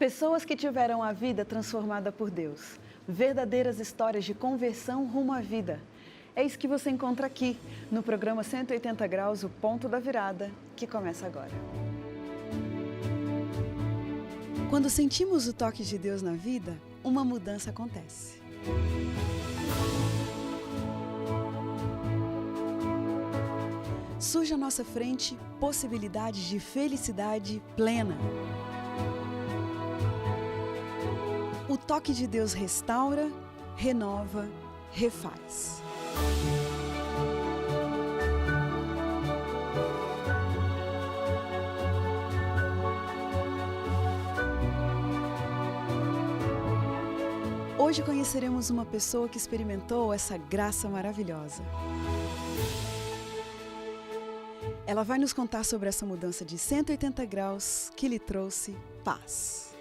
Pessoas que tiveram a vida transformada por Deus. Verdadeiras histórias de conversão rumo à vida. É isso que você encontra aqui, no programa 180 Graus, o Ponto da Virada, que começa agora. Quando sentimos o toque de Deus na vida, uma mudança acontece. Surge à nossa frente possibilidades de felicidade plena. O toque de Deus restaura, renova, refaz. Hoje conheceremos uma pessoa que experimentou essa graça maravilhosa. Ela vai nos contar sobre essa mudança de 180 graus que lhe trouxe paz.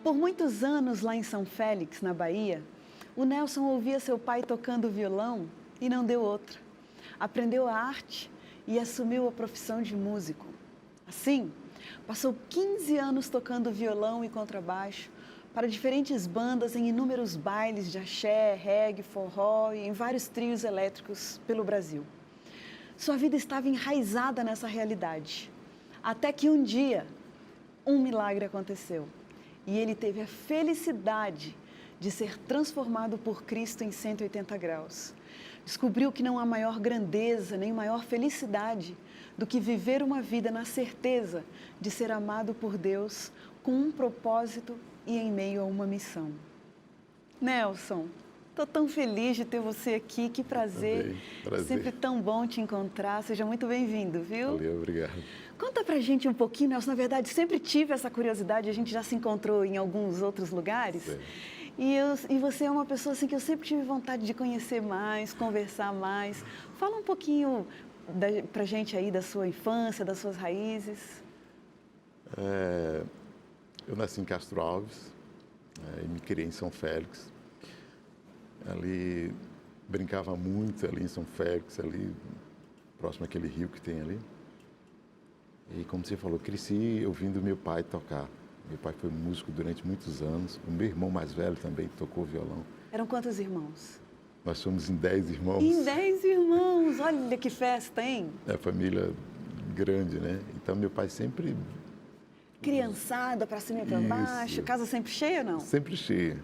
Por muitos anos lá em São Félix, na Bahia, o Nelson ouvia seu pai tocando violão e não deu outra. Aprendeu a arte e assumiu a profissão de músico. Assim, passou 15 anos tocando violão e contrabaixo para diferentes bandas em inúmeros bailes de axé, reggae, forró e em vários trios elétricos pelo Brasil. Sua vida estava enraizada nessa realidade, até que um dia, um milagre aconteceu. E ele teve a felicidade de ser transformado por Cristo em 180 graus. Descobriu que não há maior grandeza, nem maior felicidade do que viver uma vida na certeza de ser amado por Deus com um propósito e em meio a uma missão. Nelson, estou tão feliz de ter você aqui, que prazer. Prazer. Sempre tão bom te encontrar, seja muito bem-vindo, viu? Valeu, obrigado. Conta pra gente um pouquinho, Nelson, na verdade sempre tive essa curiosidade, a gente já se encontrou em alguns outros lugares. Sim. E você é uma pessoa assim que eu sempre tive vontade de conhecer mais, conversar mais. Fala um pouquinho pra gente aí da sua infância, das suas raízes. Eu nasci em Castro Alves e me criei em São Félix. Ali brincava muito ali em São Félix, ali próximo àquele rio que tem ali. E como você falou, cresci ouvindo meu pai tocar. Meu pai foi músico durante muitos anos. O meu irmão mais velho também tocou violão. Eram quantos irmãos? Nós somos em 10 irmãos. Em 10 irmãos! Olha que festa, hein? É família grande, né? Então meu pai sempre... Criançada para cima e para baixo, casa sempre cheia, não? Sempre cheia,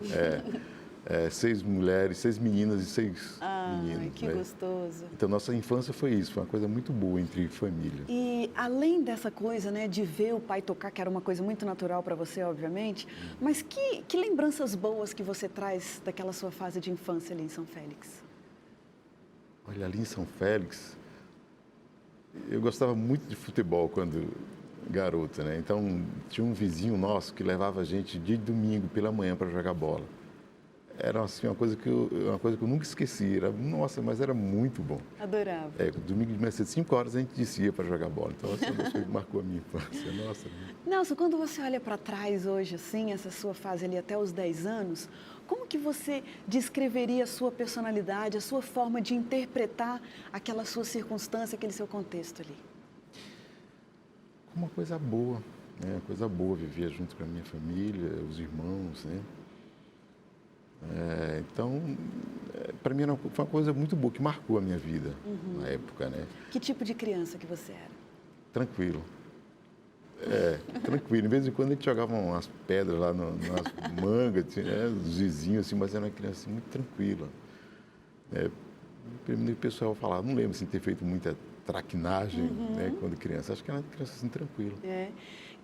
6 mulheres, 6 meninas e 6 meninos. Ai, que né? gostoso. Então, nossa infância foi isso, foi uma coisa muito boa entre família. E além dessa coisa, né, de ver o pai tocar, que era uma coisa muito natural para você, obviamente, mas que lembranças boas que você traz daquela sua fase de infância ali em São Félix? Olha, ali em São Félix, eu gostava muito de futebol quando garota, né? Então, tinha um vizinho nosso que levava a gente de domingo pela manhã para jogar bola. Era assim, uma coisa que eu nunca esqueci. Nossa, mas era muito bom. Adorava. Domingo de manhã, às 5 horas, a gente descia para jogar bola. Então, essa é uma coisa que marcou a minha infância. Nossa. Nelson, quando você olha para trás hoje, assim, essa sua fase ali até os 10 anos, como que você descreveria a sua personalidade, a sua forma de interpretar aquela sua circunstância, aquele seu contexto ali? Uma coisa boa, né? Uma coisa boa, vivia junto com a minha família, os irmãos, né? Então, para mim foi uma coisa muito boa, que marcou a minha vida na época, né? Que tipo de criança que você era? Tranquilo. Tranquilo. De vez em quando a gente jogava umas pedras lá nas mangas, os vizinhos, assim, mas era uma criança assim, muito tranquila. Primeiro o pessoal falava, não lembro assim, ter feito muita traquinagem, né, quando criança. Acho que era uma criança assim, tranquila.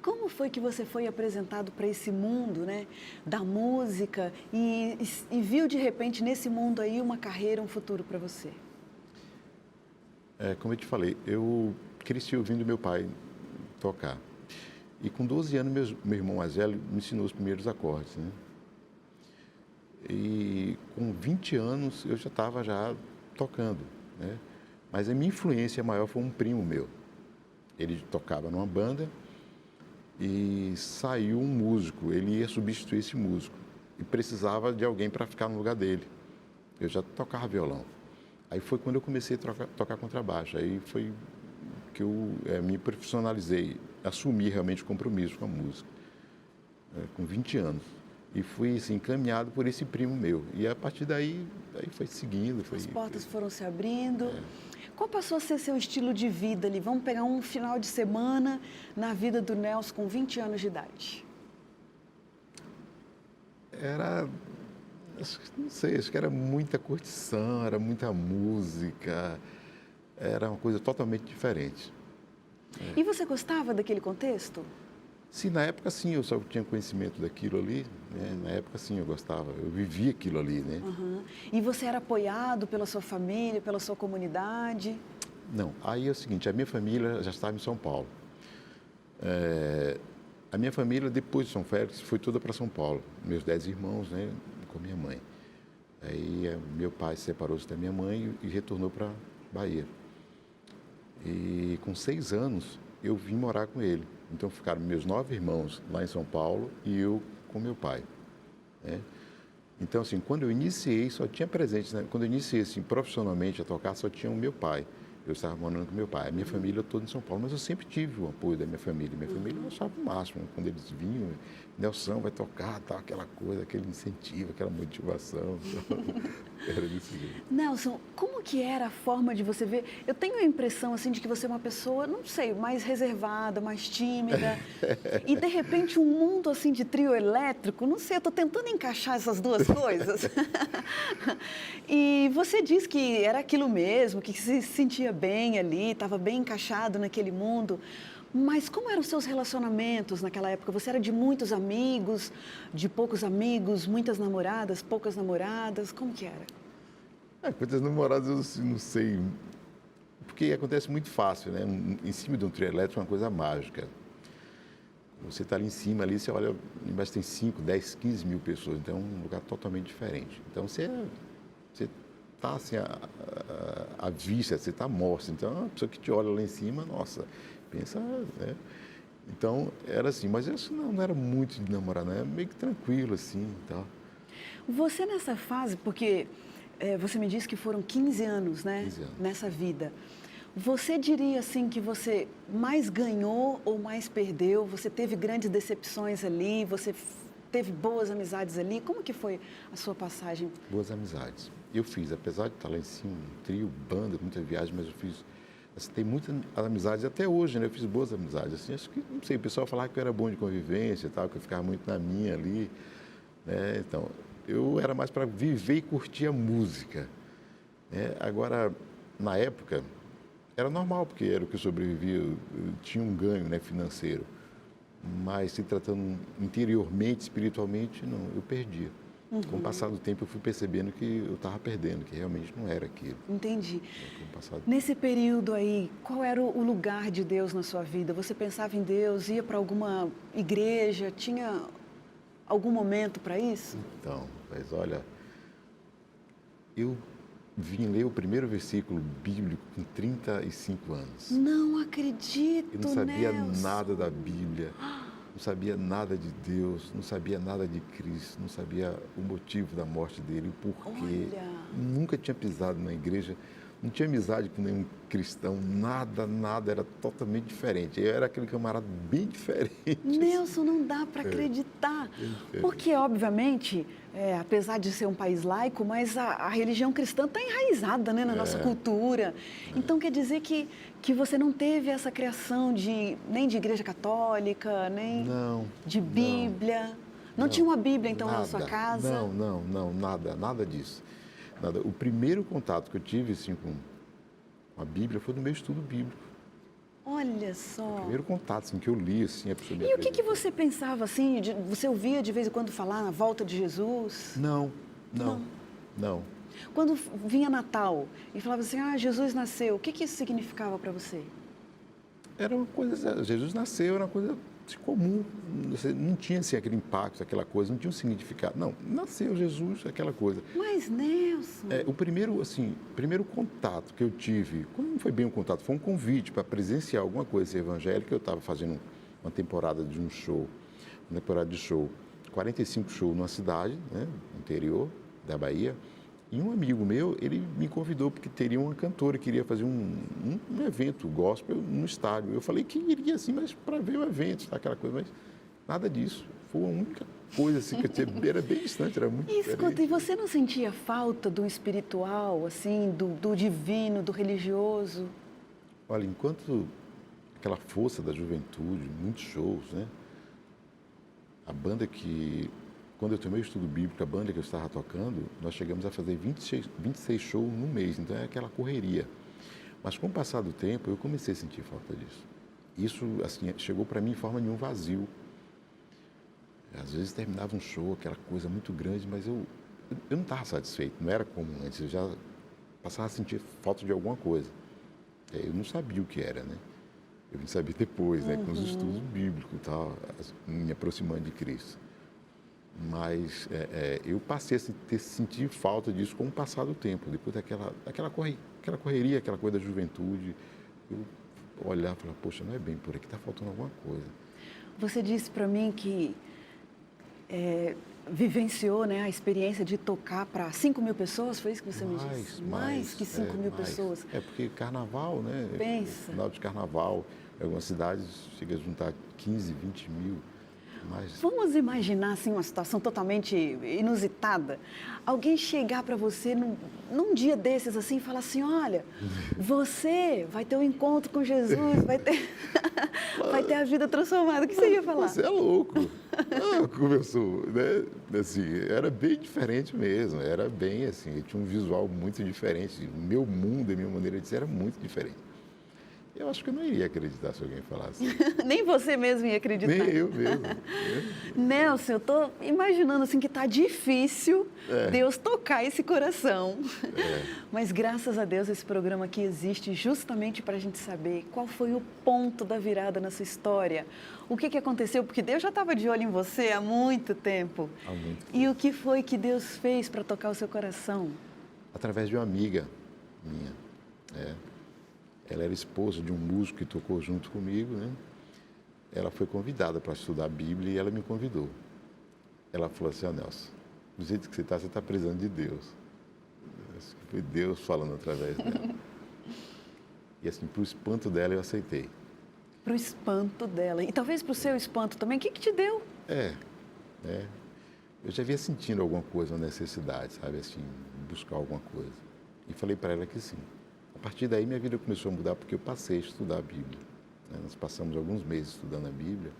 Como foi que você foi apresentado para esse mundo, né, da música e viu de repente nesse mundo aí uma carreira, um futuro para você? Como eu te falei, eu cresci ouvindo meu pai tocar. E com 12 anos, meu irmão mais velho me ensinou os primeiros acordes, né? E com 20 anos eu já estava tocando, né? Mas a minha influência maior foi um primo meu. Ele tocava numa banda e saiu um músico, ele ia substituir esse músico e precisava de alguém para ficar no lugar dele. Eu já tocava violão. Aí foi quando eu comecei a tocar contrabaixo. Aí foi que eu me profissionalizei, assumi realmente o compromisso com a música, com 20 anos. E fui assim, encaminhado por esse primo meu. E a partir daí foi seguindo. As portas foram se abrindo. Qual passou a ser seu estilo de vida ali? Vamos pegar um final de semana na vida do Nelson com 20 anos de idade. Não sei, acho que era muita curtição, era muita música, era uma coisa totalmente diferente. E você gostava daquele contexto? Sim, na época sim, eu só tinha conhecimento daquilo ali, né? Na época sim eu gostava, eu vivia aquilo ali, né? Uhum. E você era apoiado pela sua família, pela sua comunidade? Não, aí é o seguinte, a minha família já estava em São Paulo. A minha família, depois de São Félix, foi toda para São Paulo. Meus 10 irmãos, né, com minha mãe. Aí meu pai separou-se da minha mãe e retornou para Bahia. E com 6 anos eu vim morar com ele. Então ficaram meus 9 irmãos lá em São Paulo e eu com meu pai, né? Então assim, quando eu iniciei só tinha presente, né? Quando eu iniciei assim, profissionalmente a tocar só tinha o meu pai. Eu estava morando com meu pai, a minha família toda em São Paulo, mas eu sempre tive o apoio da minha família. Minha família eu achava o máximo, quando eles vinham, Nelson vai tocar, tal, aquela coisa, aquele incentivo, aquela motivação. Era desse jeito. Nelson, como que era a forma de você ver? Eu tenho a impressão assim de que você é uma pessoa, não sei, mais reservada, mais tímida. E de repente um mundo assim de trio elétrico, não sei, eu estou tentando encaixar essas duas coisas. E você diz que era aquilo mesmo, que se sentia bem ali, estava bem encaixado naquele mundo. Mas como eram os seus relacionamentos naquela época? Você era de muitos amigos, de poucos amigos, muitas namoradas, poucas namoradas? Como que era? Quantas namoradas eu não sei, porque acontece muito fácil, né? Em cima de um trio elétrico é uma coisa mágica. Você está ali em cima, ali, você olha, embaixo tem 5, 10, 15 mil pessoas, então é um lugar totalmente diferente. Então você está assim, à vista, você está morto. Então a pessoa que te olha lá em cima, nossa, pensa, né? Então era assim, mas eu não era muito de namorar, né? Era meio que tranquilo assim e tal. Você nessa fase, porque você me disse que foram 15 anos, né? 15 anos. Nessa vida. Você diria assim que você mais ganhou ou mais perdeu? Você teve grandes decepções ali? Você teve boas amizades ali? Como que foi a sua passagem? Boas amizades. Eu fiz, apesar de estar lá em cima, um trio, banda, muita viagem, mas eu fiz, assim, tem muitas amizades, até hoje, né? Eu fiz boas amizades, assim, acho que, não sei, o pessoal falava que eu era bom de convivência e tal, que eu ficava muito na minha ali, né? Então, eu era mais para viver e curtir a música, né? Agora, na época, era normal, porque era o que eu sobrevivia, eu tinha um ganho, né, financeiro, mas se tratando interiormente, espiritualmente, não, eu perdia. Uhum. Com o passar do tempo, eu fui percebendo que eu estava perdendo, que realmente não era aquilo. Entendi. Passado... Nesse período aí, qual era o lugar de Deus na sua vida? Você pensava em Deus, ia para alguma igreja, tinha algum momento para isso? Então, mas olha, eu vim ler o primeiro versículo bíblico com 35 anos. Não acredito, Eu não sabia Nelson. nada da Bíblia. Não sabia nada de Deus, não sabia nada de Cristo, não sabia o motivo da morte dele, o porquê. Olha. Nunca tinha pisado na igreja, não tinha amizade com nenhum cristão, nada, era totalmente diferente. Eu era aquele camarada bem diferente. Nelson, não dá para acreditar. Porque, obviamente, apesar de ser um país laico, mas a religião cristã está enraizada, né, na nossa cultura. Então, quer dizer que você não teve essa criação nem de igreja católica, nem de Bíblia. Não tinha uma Bíblia, então, na sua casa? Não, nada disso. Nada. O primeiro contato que eu tive assim, com a Bíblia foi no meu estudo bíblico. Olha só. O primeiro contato assim, que eu li, assim, a pessoa me E o que você pensava assim? Você ouvia de vez em quando falar na volta de Jesus? Não. Quando vinha Natal e falava assim, Jesus nasceu, o que isso significava para você? Era uma coisa, Jesus nasceu, era uma coisa comum, não tinha assim, aquele impacto, aquela coisa, não tinha um significado. Não, nasceu Jesus, aquela coisa. Mas, Nelson... O primeiro contato que eu tive, não foi bem um contato, foi um convite para presenciar alguma coisa evangélica. Eu estava fazendo uma temporada de um show, 45 shows numa cidade, né, interior da Bahia, E um amigo meu, ele me convidou porque teria uma cantora que queria fazer um evento gospel no estádio. Eu falei que iria, assim, mas para ver o evento, aquela coisa, mas nada disso. Foi a única coisa assim, que eu tinha, era bem distante, era muito E escuta, diferente. e você não sentia falta do espiritual, assim, do divino, do religioso? Olha, enquanto aquela força da juventude, muitos shows, né? A banda que, quando eu tomei o estudo bíblico, a banda que eu estava tocando, nós chegamos a fazer 26 shows no mês, então é aquela correria. Mas com o passar do tempo, eu comecei a sentir falta disso. Isso, assim, chegou para mim em forma de um vazio. Às vezes terminava um show, aquela coisa muito grande, mas eu não estava satisfeito, não era como antes, eu já passava a sentir falta de alguma coisa. Eu não sabia o que era, né? Eu vim saber depois, né, com os estudos bíblicos e tal, me aproximando de Cristo. Mas eu passei a sentir falta disso com o passar do tempo, depois daquela correria, aquela coisa da juventude. Eu olhava e falava, poxa, não é bem por aqui, está faltando alguma coisa. Você disse para mim que vivenciou, né, a experiência de tocar para 5.000 pessoas, foi isso que você me disse? Mais que 5.000 pessoas. É porque carnaval, né? Pensa. Final de carnaval, em algumas cidades chega a juntar 15, 20 mil. Mas... Vamos imaginar assim, uma situação totalmente inusitada. Alguém chegar para você num dia desses assim e falar assim, olha, você vai ter um encontro com Jesus, vai ter a vida transformada. O que você ia falar? Você é louco. Começou, né? Assim, era bem diferente mesmo, era bem assim, tinha um visual muito diferente. O meu mundo, a minha maneira de ser era muito diferente. Eu acho que eu não iria acreditar se alguém falasse. Nem você mesmo ia acreditar. Nem eu mesmo. Nelson, eu estou imaginando assim que está difícil Deus tocar esse coração. Mas graças a Deus esse programa aqui existe justamente para a gente saber qual foi o ponto da virada na sua história. O que aconteceu? Porque Deus já estava de olho em você há muito tempo. Há muito tempo. E o que foi que Deus fez para tocar o seu coração? Através de uma amiga minha. Ela era esposa de um músico que tocou junto comigo, né? Ela foi convidada para estudar a Bíblia e ela me convidou. Ela falou assim, Nelson, do jeito que você está precisando de Deus. Acho que foi Deus falando através dela. E assim, para o espanto dela, eu aceitei. Para o espanto dela. E talvez para o seu espanto também. O que te deu? Eu já vinha sentindo alguma coisa, uma necessidade, sabe, assim, buscar alguma coisa. E falei para ela que sim. A partir daí, minha vida começou a mudar porque eu passei a estudar a Bíblia. Nós passamos alguns meses estudando a Bíblia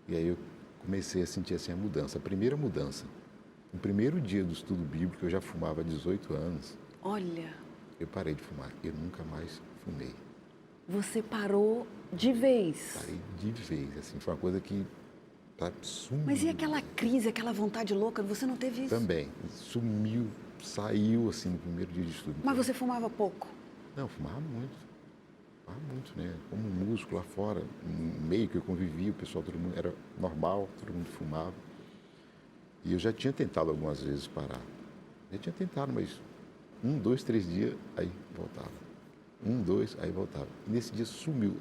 e aí eu comecei a sentir assim a mudança, a primeira mudança. No primeiro dia do estudo bíblico, eu já fumava há 18 anos. Olha! Eu parei de fumar, eu nunca mais fumei. Você parou de vez? Parei de vez, assim, foi uma coisa que sumiu. Mas e aquela crise, aquela vontade louca, você não teve isso? Também, sumiu. Saiu assim no primeiro dia de estudo. Mas você fumava pouco? Não, fumava muito. Fumava muito, né? Como músico lá fora, no meio que eu convivia, o pessoal, todo mundo era normal, todo mundo fumava. E eu já tinha tentado algumas vezes parar. Já tinha tentado, mas 1, 2, 3 dias, aí voltava. 1, 2, aí voltava. E nesse dia sumiu.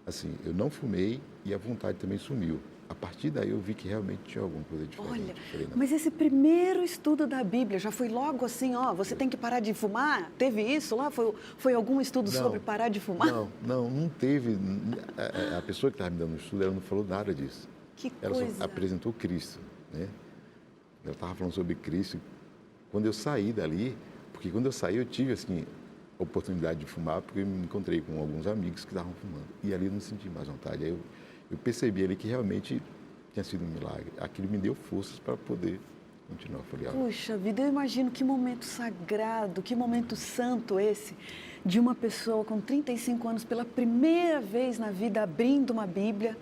Assim, eu não fumei e a vontade também sumiu. A partir daí eu vi que realmente tinha alguma coisa diferente. Olha, falei, mas esse primeiro estudo da Bíblia já foi logo assim, ó, você tem que parar de fumar? Teve isso lá? Foi algum estudo sobre parar de fumar? Não teve. A pessoa que estava me dando o estudo, ela não falou nada disso. Que ela coisa. Só apresentou Cristo, né? Ela estava falando sobre Cristo. Quando eu saí dali, porque quando eu saí eu tive assim a oportunidade de fumar, porque eu me encontrei com alguns amigos que estavam fumando. E ali eu não senti mais vontade. Aí eu percebi ali que realmente tinha sido um milagre. Aquilo me deu forças para poder continuar. Falei, puxa vida, eu imagino que momento sagrado, que momento santo esse, de uma pessoa com 35 anos, pela primeira vez na vida, abrindo uma Bíblia.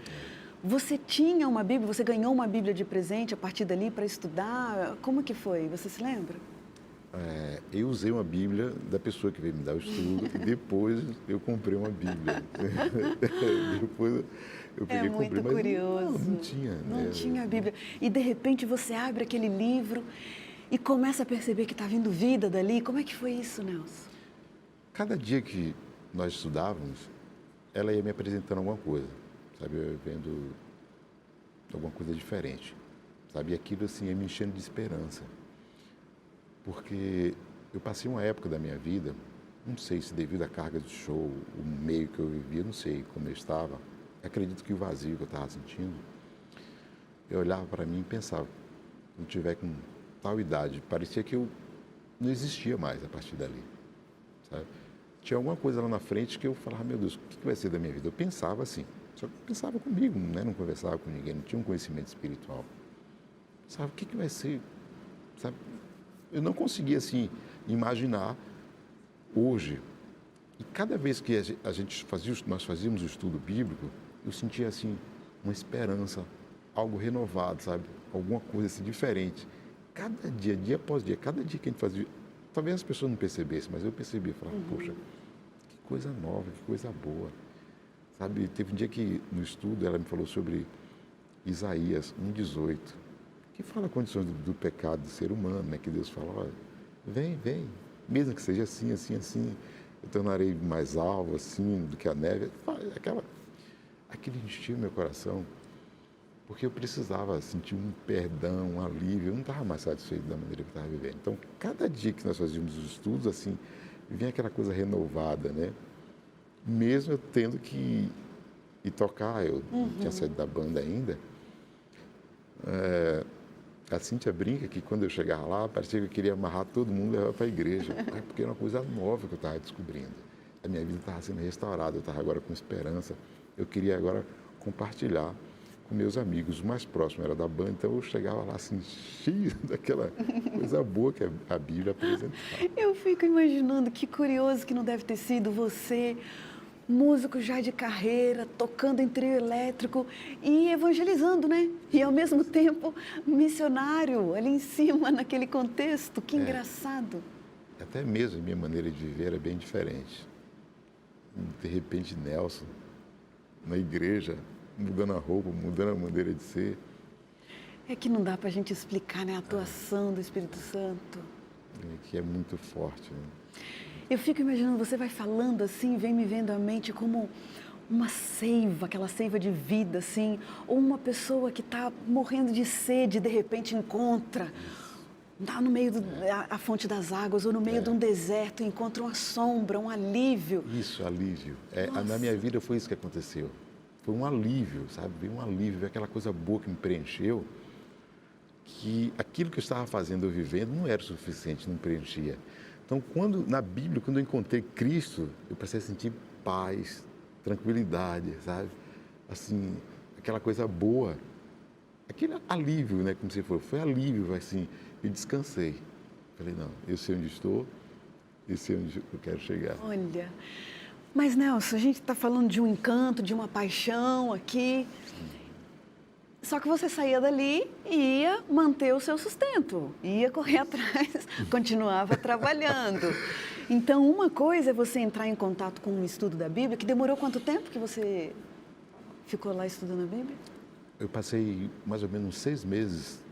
Você tinha uma Bíblia, você ganhou uma Bíblia de presente a partir dali para estudar? Como que foi? Você se lembra? Eu usei uma Bíblia da pessoa que veio me dar o estudo e depois eu comprei uma Bíblia. Depois eu peguei e comprei, muito curioso. Não tinha. Não tinha a Bíblia. E de repente você abre aquele livro e começa a perceber que está vindo vida dali. Como é que foi isso, Nelson? Cada dia que nós estudávamos, ela ia me apresentando alguma coisa, sabe? Eu ia vendo alguma coisa diferente, sabe? E aquilo assim ia me enchendo de esperança. porque eu passei uma época da minha vida, não sei se devido à carga do show, o meio que eu vivia, não sei como eu estava, acredito que o vazio que eu estava sentindo, eu olhava para mim e pensava, quando eu tiver com tal idade, parecia que eu não existia mais a partir dali, sabe? Tinha alguma coisa lá na frente que eu falava, meu Deus, o que vai ser da minha vida? Eu pensava assim, só que eu pensava comigo, né? Não conversava com ninguém, não tinha um conhecimento espiritual. Sabe, o que vai ser, sabe? Eu não conseguia, assim, imaginar hoje. E cada vez que nós fazíamos o estudo bíblico, eu sentia, assim, uma esperança, algo renovado, sabe? Alguma coisa, assim, diferente. Cada dia, dia após dia, cada dia que a gente fazia, talvez as pessoas não percebessem, mas eu percebia, falava, poxa, que coisa nova, que coisa boa. Sabe, teve um dia que no estudo ela me falou sobre Isaías 1,18, que fala condições do pecado do ser humano, né? Que Deus fala, olha, vem, mesmo que seja assim, assim, assim, eu tornarei mais alvo, assim, do que a neve. Aquilo encheu meu coração, porque eu precisava sentir um perdão, um alívio, eu não estava mais satisfeito da maneira que eu estava vivendo. Então, cada dia que nós fazíamos os estudos, assim, vinha aquela coisa renovada, né? Mesmo eu tendo que ir tocar, eu não tinha saído da banda ainda, a Cíntia brinca que quando eu chegava lá, parecia que eu queria amarrar todo mundo e levar para a igreja, porque era uma coisa nova que eu estava descobrindo. A minha vida estava sendo restaurada, eu estava agora com esperança, eu queria agora compartilhar com meus amigos, o mais próximo era da banda, então eu chegava lá assim, cheio daquela coisa boa que a Bíblia apresentava. Eu fico imaginando que curioso que não deve ter sido você, músico já de carreira, tocando em trio elétrico e evangelizando, né? E ao mesmo tempo missionário ali em cima, naquele contexto. Que engraçado. Até mesmo a minha maneira de viver era bem diferente. De repente, Nelson, na igreja, mudando a roupa, mudando a maneira de ser. É que não dá para a gente explicar, né? A atuação do Espírito Santo. Que é muito forte, né? Eu fico imaginando, você vai falando assim, vem me vendo à mente como uma seiva, aquela seiva de vida, assim, ou uma pessoa que está morrendo de sede e de repente encontra, está no meio da fonte das águas ou no meio de um deserto, encontra uma sombra, um alívio. Isso, alívio. Na minha vida foi isso que aconteceu. Foi um alívio, sabe? Veio um alívio, veio aquela coisa boa que me preencheu, que aquilo que eu estava fazendo, eu vivendo, não era o suficiente, não preenchia. Então, na Bíblia, quando eu encontrei Cristo, eu passei a sentir paz, tranquilidade, sabe? Assim, aquela coisa boa. Aquele alívio, né? Como você falou, foi alívio, assim, eu descansei. Falei, não, eu sei onde estou, eu sei onde eu quero chegar. Olha, mas Nelson, a gente está falando de um encanto, de uma paixão aqui. Só que você saía dali e ia manter o seu sustento, ia correr atrás, continuava trabalhando. Então, uma coisa é você entrar em contato com um estudo da Bíblia, que demorou quanto tempo que você ficou lá estudando a Bíblia? Eu passei mais ou menos 6 meses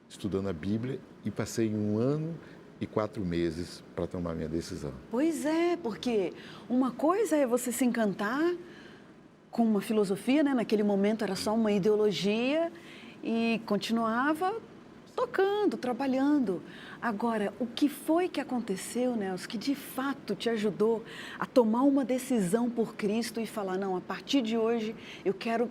estudando a Bíblia e passei 1 ano e 4 meses para tomar minha decisão. Pois é, porque uma coisa é você se encantar com uma filosofia, né? Naquele momento era só uma ideologia e continuava tocando, trabalhando. Agora, o que foi que aconteceu, Nelson, que de fato te ajudou a tomar uma decisão por Cristo e falar, não, a partir de hoje eu quero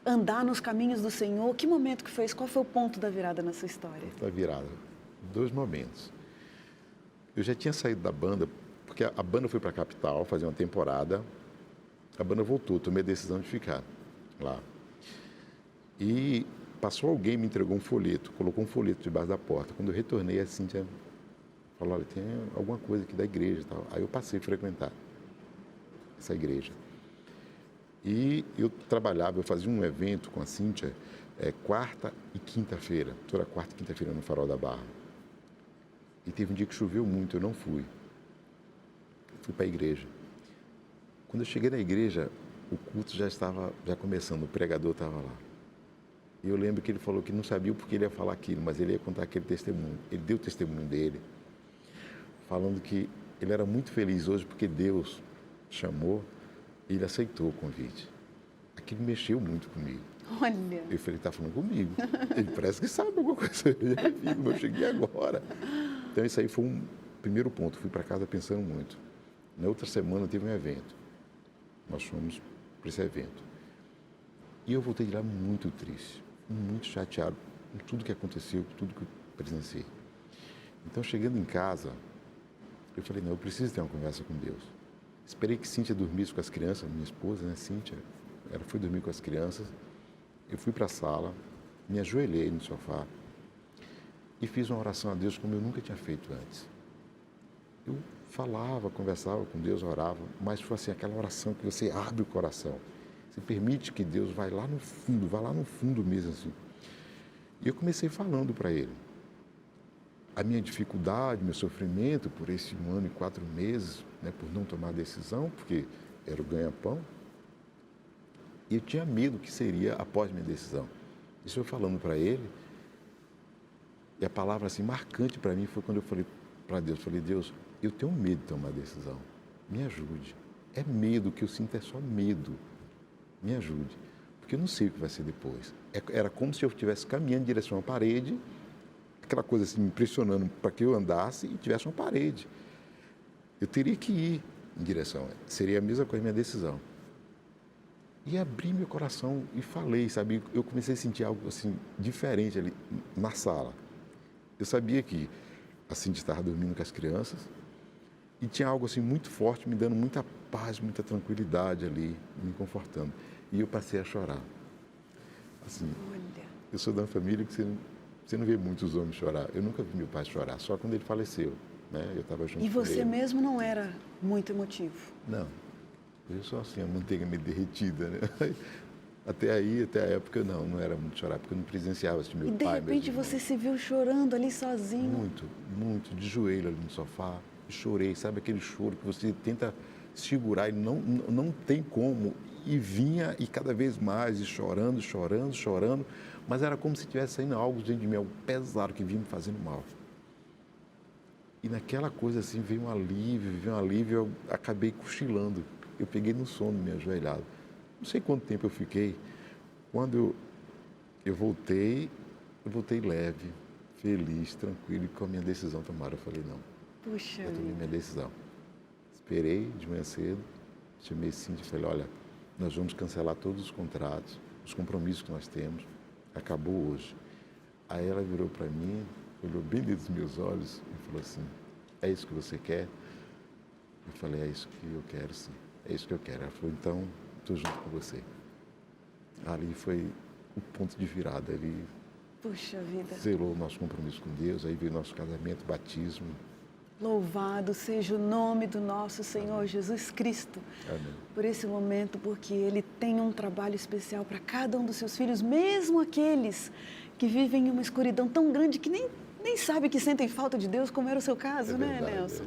andar nos caminhos do Senhor? Que momento que foi esse? Qual foi o ponto da virada na sua história? Da virada, 2 momentos. Eu já tinha saído da banda, porque a banda foi para a capital fazer uma temporada. A banda voltou, tomei a decisão de ficar lá. E passou alguém, me entregou um folheto, colocou um folheto debaixo da porta. Quando eu retornei, a Cíntia falou, olha, tem alguma coisa aqui da igreja e tal. Aí eu passei a frequentar essa igreja. E eu trabalhava, eu fazia um evento com a Cíntia, quarta e quinta-feira, toda quarta e quinta-feira no Farol da Barra. E teve um dia que choveu muito, eu não fui. Fui para a igreja. Quando eu cheguei na igreja, o culto já estava começando, o pregador estava lá. E eu lembro que ele falou que não sabia o porquê ele ia falar aquilo, mas ele ia contar aquele testemunho. Ele deu o testemunho dele, falando que ele era muito feliz hoje porque Deus chamou e ele aceitou o convite. Aquilo mexeu muito comigo. Olha. Eu falei, está falando comigo. Ele parece que sabe alguma coisa. Eu cheguei agora. Então, isso aí foi um primeiro ponto. Fui para casa pensando muito. Na outra semana teve um evento. Nós fomos para esse evento. E eu voltei de lá muito triste, muito chateado com tudo que aconteceu, com tudo que eu presenciei. Então, chegando em casa, eu falei, não, eu preciso ter uma conversa com Deus. Esperei que Cíntia dormisse com as crianças, minha esposa, né, Cíntia, ela foi dormir com as crianças. Eu fui para a sala, me ajoelhei no sofá e fiz uma oração a Deus como eu nunca tinha feito antes. Eu falava, conversava com Deus, orava, mas foi assim, aquela oração que você abre o coração. Você permite que Deus vá lá no fundo mesmo assim. E eu comecei falando para Ele. A minha dificuldade, meu sofrimento por esse 1 ano e 4 meses, né, por não tomar decisão, porque era o ganha-pão. E eu tinha medo que seria após minha decisão. Isso eu falando para Ele. E a palavra assim, marcante para mim foi quando eu falei para Deus, Deus, eu tenho medo de tomar decisão, me ajude. É medo, o que eu sinto é só medo, me ajude. Porque eu não sei o que vai ser depois. Era como se eu estivesse caminhando em direção à parede, aquela coisa assim, me impressionando para que eu andasse e tivesse uma parede. Eu teria que ir em direção, seria a mesma coisa a minha decisão. E abri meu coração e falei, sabe? Eu comecei a sentir algo assim, diferente ali na sala. Eu sabia que a Cintia estava dormindo com as crianças e tinha algo assim muito forte, me dando muita paz, muita tranquilidade ali, me confortando. E eu passei a chorar. Assim, Olha. eu sou de uma família que você não vê muitos homens chorar. Eu nunca vi meu pai chorar, só quando ele faleceu, né? Eu estava junto com ele. E você mesmo não era muito emotivo? Não. Eu sou assim, a manteiga meio derretida, né? Até a época, não era muito chorar, porque eu não presenciava assim, meu pai. E de repente você se viu chorando ali sozinho? Muito, de joelho ali no sofá. Chorei, sabe aquele choro que você tenta segurar e não tem como. E vinha e cada vez mais, e chorando, mas era como se estivesse saindo algo dentro de mim, algo pesado que vinha me fazendo mal. E naquela coisa assim, veio um alívio, eu acabei cochilando. Eu peguei no sono, me ajoelhado. Não sei quanto tempo eu fiquei. Quando eu voltei leve, feliz, tranquilo e com a minha decisão tomada. Eu falei, não, Puxa eu tomei vida. minha decisão. Esperei de manhã cedo, chamei Cíntia e falei, olha, nós vamos cancelar todos os contratos, os compromissos que nós temos, acabou hoje. Aí ela virou para mim, olhou bem dentro dos meus olhos e falou assim, é isso que você quer? Eu falei, é isso que eu quero, sim. É isso que eu quero. Ela falou, então, estou junto com você. Ali foi o ponto de virada. Ali Puxa vida. selou o nosso compromisso com Deus, aí veio o nosso casamento, batismo. Louvado seja o nome do nosso Senhor Jesus Cristo. Amém. Por esse momento, porque Ele tem um trabalho especial para cada um dos seus filhos, mesmo aqueles que vivem em uma escuridão tão grande que nem sabe que sentem falta de Deus, como era o seu caso, né, verdade, Nelson?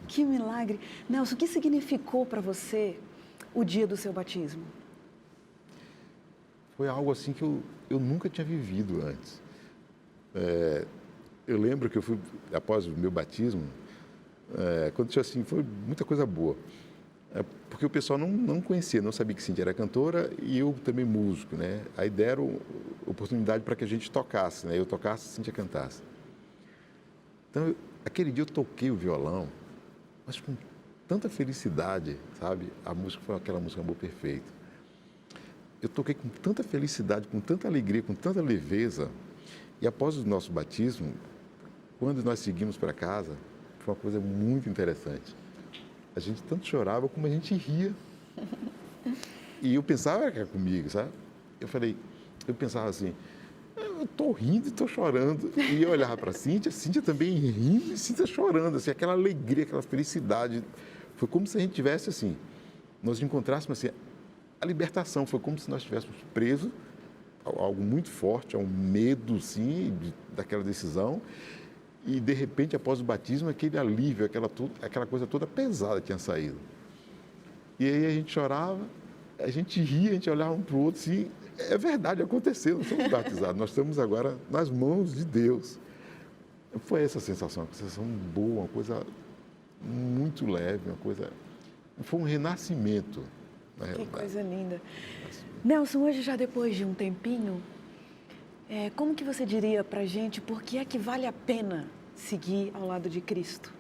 Que milagre. Nelson, o que significou para você o dia do seu batismo? Foi algo assim que eu nunca tinha vivido antes. Eu lembro que eu fui, após o meu batismo, aconteceu assim, foi muita coisa boa. Porque o pessoal não conhecia, não sabia que Cíntia era cantora e eu também músico, né? Aí deram oportunidade para que a gente tocasse, né? Eu tocasse, Cíntia cantasse. Então, aquele dia eu toquei o violão, mas com tanta felicidade, sabe? A música foi aquela música Amor Perfeito. Eu toquei com tanta felicidade, com tanta alegria, com tanta leveza. E após o nosso batismo, quando nós seguimos para casa, foi uma coisa muito interessante. A gente tanto chorava como a gente ria. E eu pensava que era comigo, sabe? Eu pensava assim, eu estou rindo e estou chorando. E eu olhava para a Cíntia também rindo e Cíntia chorando, assim, aquela alegria, aquela felicidade. Foi como se a gente tivesse assim, nós encontrássemos assim, a libertação. Foi como se nós estivéssemos presos a algo muito forte, a um medo, sim, daquela decisão. E, de repente, após o batismo, aquele alívio, aquela coisa toda pesada tinha saído. E aí a gente chorava, a gente ria, a gente olhava um para o outro, assim, é verdade, aconteceu, nós somos batizados, nós estamos agora nas mãos de Deus. Foi essa sensação, uma sensação boa, uma coisa muito leve, foi um renascimento. Que coisa linda. Nelson, hoje já depois de um tempinho, como que você diria para a gente por que é que vale a pena seguir ao lado de Cristo?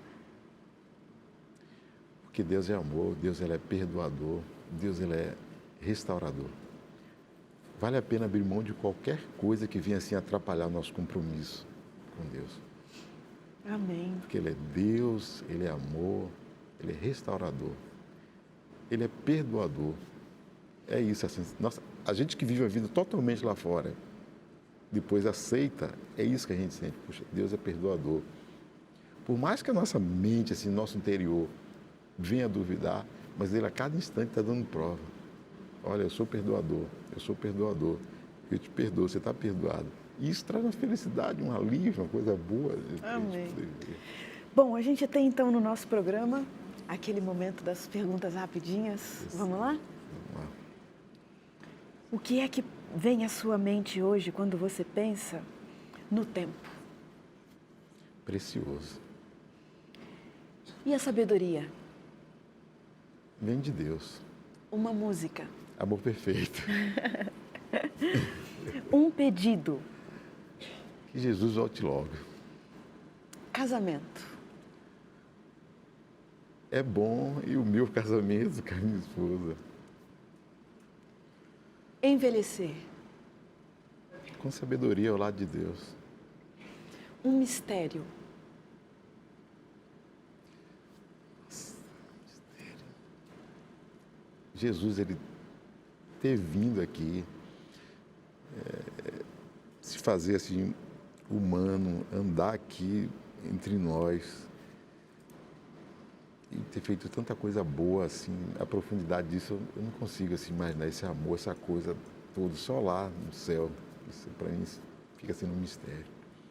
Porque Deus é amor, Deus ele é perdoador, Deus ele é restaurador. Vale a pena abrir mão de qualquer coisa que venha assim atrapalhar o nosso compromisso com Deus. Amém. Porque Ele é Deus, Ele é amor, Ele é restaurador, Ele é perdoador. É isso, assim, nossa, a gente que vive a vida totalmente lá fora, depois aceita, é isso que a gente sente. Puxa, Deus é perdoador. Por mais que a nossa mente, assim, nosso interior, venha a duvidar, mas Ele a cada instante está dando prova. Olha, eu sou perdoador, eu te perdoo, você está perdoado. E isso traz uma felicidade, um alívio, uma coisa boa. Amém. Bom, a gente tem então no nosso programa aquele momento das perguntas rapidinhas. Isso. Vamos lá? Vamos lá. O que é que vem à sua mente hoje quando você pensa no tempo? Precioso. E a sabedoria? Vem de Deus. Uma música? Amor perfeito. Um pedido? Que Jesus volte logo. Casamento? É bom e o meu casamento com a minha esposa. Envelhecer? Com sabedoria ao lado de Deus. Um mistério? Jesus, ele ter vindo aqui, se fazer assim, humano, andar aqui entre nós e ter feito tanta coisa boa, assim, a profundidade disso, eu não consigo assim, imaginar esse amor, essa coisa toda, só lá no céu. Isso para mim fica sendo um mistério.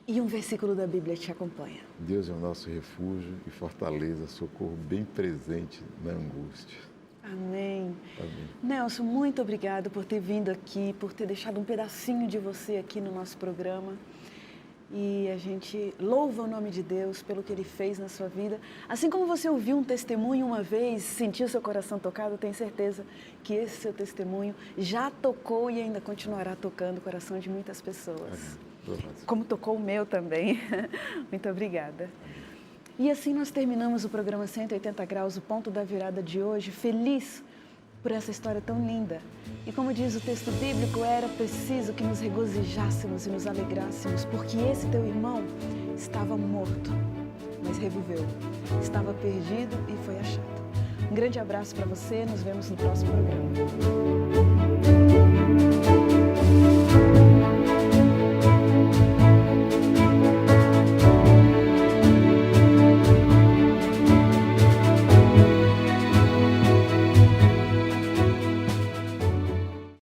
E um versículo da Bíblia te acompanha? Deus é o nosso refúgio e fortaleza, socorro bem presente na angústia. Amém. Amém. Nelson, muito obrigado por ter vindo aqui, por ter deixado um pedacinho de você aqui no nosso programa. E a gente louva o nome de Deus pelo que Ele fez na sua vida. Assim como você ouviu um testemunho uma vez, sentiu seu coração tocado, tenho certeza que esse seu testemunho já tocou e ainda continuará tocando o coração de muitas pessoas. Amém. Como tocou o meu também. Muito obrigada. E assim nós terminamos o programa 180 Graus, o ponto da virada de hoje, feliz por essa história tão linda. E como diz o texto bíblico, era preciso que nos regozijássemos e nos alegrássemos, porque esse teu irmão estava morto, mas reviveu. Estava perdido e foi achado. Um grande abraço para você, nos vemos no próximo programa.